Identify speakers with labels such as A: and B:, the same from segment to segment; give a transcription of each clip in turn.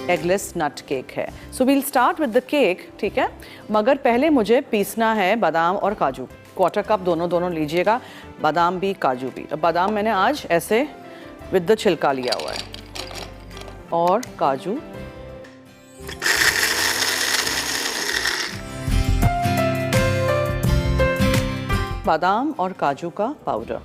A: Eggless nut cake है। So we'll start with the cake, ठीक है, मगर पहले मुझे पीसना है बादाम और काजू। 1/4 कप दोनों लीजिएगा, बादाम भी काजू भी। अब बादाम मैंने आज ऐसे विद द छिलका लिया हुआ है और काजू बादाम और काजू का पाउडर।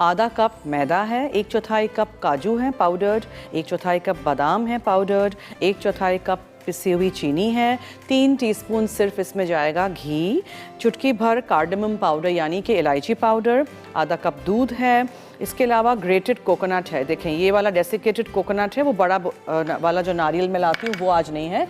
A: आधा कप मैदा है, 1/4 कप काजू है पाउडर्ड, 1/4 कप बादाम है पाउडर्ड, 1/4 कप पिसी हुई चीनी है, 3 टीस्पून सिर्फ इसमें जाएगा घी, चुटकी भर कार्डमम पाउडर यानी कि इलायची पाउडर, आधा कप दूध है। इसके अलावा ग्रेटेड कोकोनट है। देखें ये वाला डेसिकेटेड कोकोनट है, वो बड़ा वाला जो नारियल में लाती हूँ वो आज नहीं है।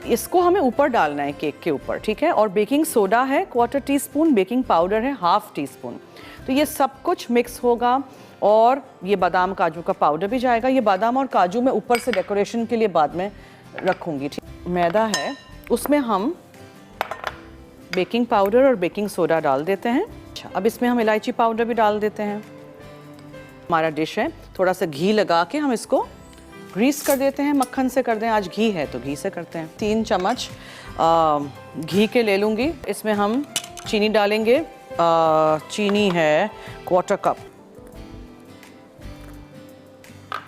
A: इसको हमें ऊपर डालना है केक के ऊपर, ठीक है। और बेकिंग सोडा है 1/4 टीस्पून, बेकिंग पाउडर है 1/2 टीस्पून। तो ये सब कुछ मिक्स होगा और ये बादाम काजू का पाउडर भी जाएगा। ये बादाम और काजू मैं ऊपर से डेकोरेशन के लिए बाद में रखूँगी, ठीक। मैदा है, उसमें हम बेकिंग पाउडर और बेकिंग सोडा डाल देते हैं। अच्छा, अब इसमें हम इलायची पाउडर भी डाल देते हैं। हमारा डिश है, थोड़ा सा घी लगा के हम इसको ग्रीस कर देते हैं, मक्खन से कर दें, आज घी है तो घी से करते हैं। 3 चम्मच घी के ले लूँगी। इसमें हम चीनी डालेंगे, चीनी है 1/4 कप।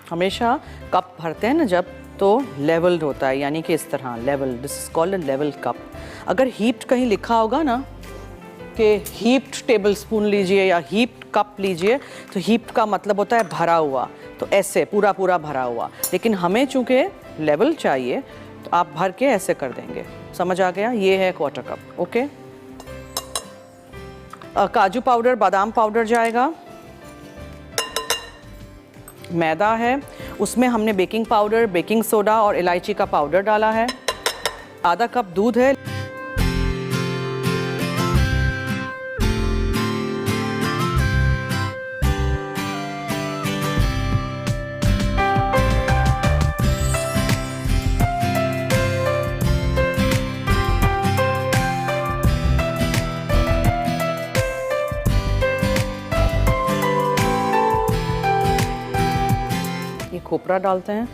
A: हमेशा कप भरते हैं ना जब, तो लेवल्ड होता है, यानी कि इस तरह level, this is called a level cup. अगर हीप्ड कहीं लिखा होगा ना कि हीप्ड टेबल स्पून लीजिए या हीप्ड कप लीजिए, तो हीप्ड का मतलब होता है भरा हुआ, तो ऐसे पूरा पूरा भरा हुआ। लेकिन हमें चूँकि लेवल चाहिए तो आप भर के ऐसे कर देंगे। समझ आ गया? ये है 1/4 कप। ओके, काजू पाउडर बादाम पाउडर जाएगा। मैदा है, उसमें हमने बेकिंग पाउडर बेकिंग सोडा और इलायची का पाउडर डाला है। आधा कप दूध है। खोपरा डालते हैं,